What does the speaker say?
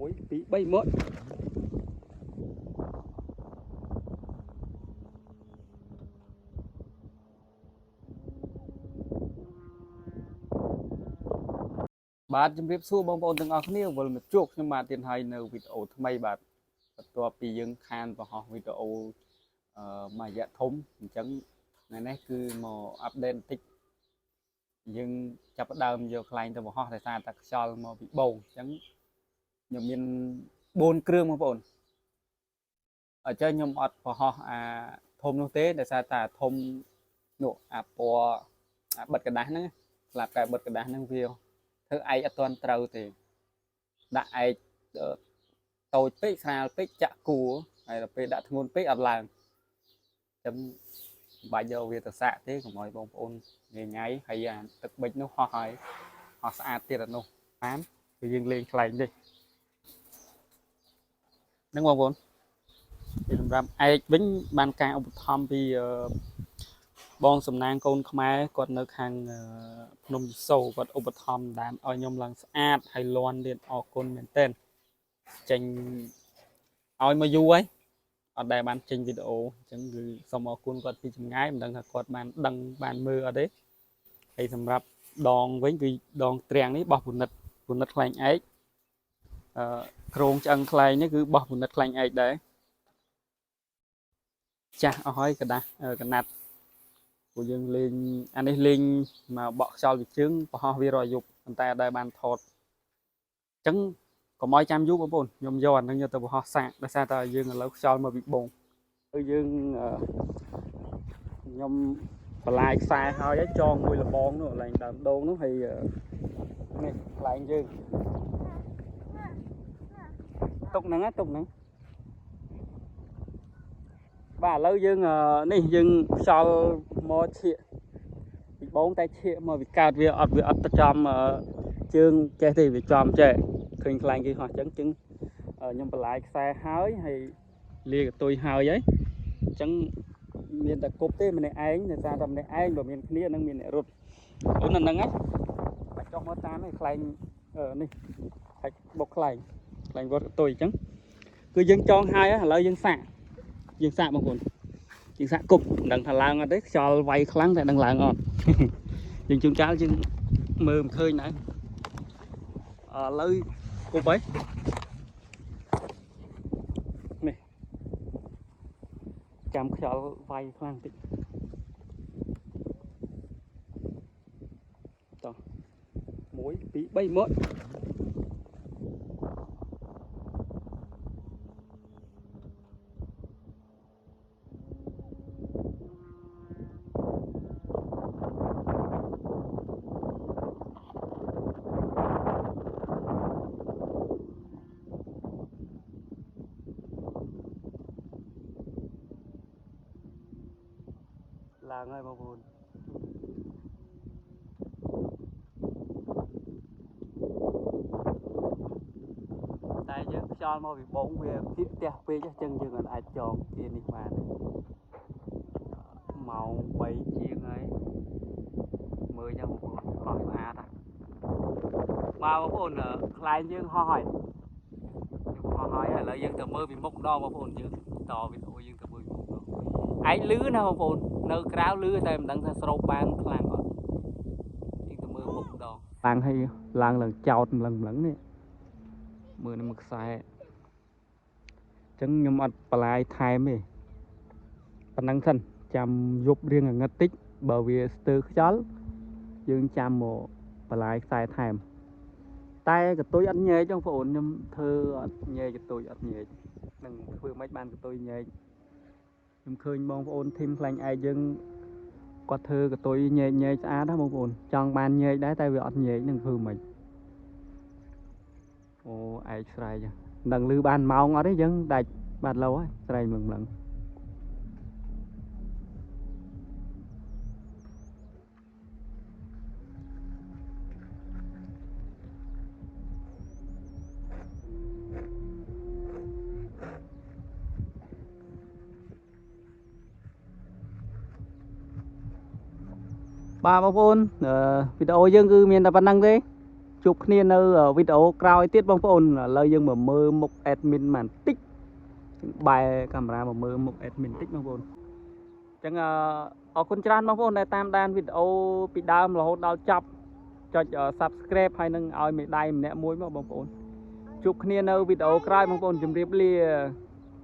1 2 3 1បាទជំរាបសួរបងប្អូនទាំងអស់គ្នាវិលមកជួបខ្ញុំបាទទៀតហើយនៅវីដេអូថ្មីបាទបន្ទាប់ពីយើងខានបង្ហោះវីដេអូមួយរយៈធំអញ្ចឹងថ្ងៃនេះគឺមកអាប់ដេតបន្តិចយើងចាប់ផ្ដើមយកខ្លែងទៅបង្ហោះដោយសារតែខ្យល់មកពីបូងអញ្ចឹងខ្ញុំមាន4គ្រឿងបងប្អូនអញ្ចឹងខ្ញុំអត់បង្ហោះអាធំនោះទេដោយសារតែធំនោះអាពណ៌អាបិទกระดาษហ្នឹងស្លាប់តែបិទกระดาษហ្នឹងវាធ្វើឯកអត់ទាន់ត្រូវទេដាក់ឯកតូចពេកស្រាលពេកចាក់គួរហើយដល់ពេលដាក់ធ្ងន់ពេកអត់ឡើងចឹងបាច់យកវាទៅសាកទេកុំឲ្យបងប្អូនញ៉ៃហើយអាទឹកប៊ិចនោះហោះហើយហោះស្អាតទៀតអានោះបានគឺយើងលេងខ្លែងទេហ្នឹងបងប្អូនសម្រាប់ឯកវិញបានការឧបត្ថម្ភពីបងសំណាងកូនខ្មែរគាត់នៅខាងភ្នំយីសូគាត់ឧបត្ថម្ភតាមឲ្យខ្ញុំឡើងស្អាតហើយលាន់ទៀតអរគុណមែនទែនចេញឲ្យមកយូរហើយអត់ដែលបានចេញវីដេអូអញ្ចឹងគឺសូមអរគុណគាត់ពីចម្ងាយមិនដឹងថាគាត់បានដឹងបានមើលអត់ទេហើយសម្រាប់ដងវិញគឺដងត្រាំងនេះបោះពនិតខ្លែងឯកក្រងឆ្អឹងខ្លែងនេះគឺបោះពនិតខ្លែងឯកដែរចាស់អស់ហើយកដាស់កណាត់ពួកយើងលេងអានេះលេងមកបក់ខ្យល់ពីជើងបង្ហោះវារាល់យប់ប៉ុន្តែអត់ដែលបានថតអញ្ចឹងកុំឲ្យចាំយូរបងប្អូនខ្ញុំយកអានឹងយកទៅបង្ហោះសាកដោយសារតែយើងឥឡូវខ្យល់មកពីបងគឺយើងខ្ញុំបន្លាយខ្សែហើយចងមួយលបងនោះកន្លែងដើមដូងនោះហើយនេះកន្លែងយើងទុកហ្នឹងបាទឥឡូវយើងនេះយើងខ្យល់មកឈៀកពីបងតែឈៀកមកវាកើតវាអត់ទៅចំជើងចេះទេវាចំចេះឃើញខ្លែងគេហោះអញ្ចឹងខ្ញុំបន្លាយខ្សែហើយលាកតុយហើយអញ្ចឹងមានតែគប់ទេម្នាក់ឯងដោយសារតែម្នាក់ឯងបើមានគ្នានឹងមានអ្នករត់អូនហ្នឹងហ្នឹងបាច់ចុះមកតាមនេះខ្លែងនេះបាច់បុកខ្លែងវត្តកតុយអញ្ចឹងគឺយើងចងហើយឥឡូវយើងសាកបងប្អូនយើងសាកគប់មិនដឹងថាឡើងអត់ទេខ្យល់វាយខ្លាំងតែដឹងឡើងអត់យើងជួនកាលយើងមើលមិនឃើញដែរឥឡូវគប់ហើយនេះចាំខ្យល់វាយខ្លាំងតិចតោះ1 2 3មកឡើងហើយបងប្អូនតែយើងខ្យល់មកពីបងវាភាកផ្ទះពេកអញ្ចឹងយើងអាចចងជានេះបានម៉ោង3ជាងហើយមើលចាំបងប្អូនហោះស្អាតបាទបងប្អូនខ្លែងយើងហោះហើយឥឡូវយើងទៅមើលពីមុខម្ដងបងប្អូនយើងតវីដេអូយើងទៅមើលពីមុខម្ដងឯងលឺណាបងប្អូននៅក្រៅលឺតែមិនដឹងថាស្រូបបានខ្លាំងអត់យើងទៅមើលមុខម្ដងឡើងហើយឡើងចោតម្លឹងនេះមើលនឹងខ្សែអញ្ចឹងខ្ញុំអត់បន្លាយថែមទេប៉ុណ្ណឹងសិនចាំយប់រៀងងឹតតិចបើវាស្ទើរខ្យល់យើងចាំមកបន្លាយខ្សែថែមតែកតុយអត់ញែកបងប្អូនខ្ញុំធ្វើអត់ញែកកតុយអត់ញែកនឹងធ្វើមិនបានកតុយញែកខ្ញុំឃើញបងប្អូនធីមខ្លាញ់ឯកយើងគាត់ធ្វើកតុយញែកស្អាតណាបងប្អូនចង់បានញែកដែរតែវាអត់ញែកនឹងធ្វើមិនអូឯកស្រែកនឹងលឺបានម៉ោងអត់ទេយើងដាច់បាត់លោហើយស្រែកម្លឹងបាទបងប្អូនវីដេអូយើងគឺមានតែប៉ុណ្្នឹងទេ chụp kia nơi video crowd tiết bông phôn lời dương mà mơ một admin màn tích bài camera mà mơ một admin tích bông phôn chẳng ở con tràn bông phôn này tam đan video bị đam là hốt đào chập cho subscribe hay nâng ao mẹ đai mẹ muối mà bông phôn chụp kia nơi video crowd bông phôn chùm riêng lia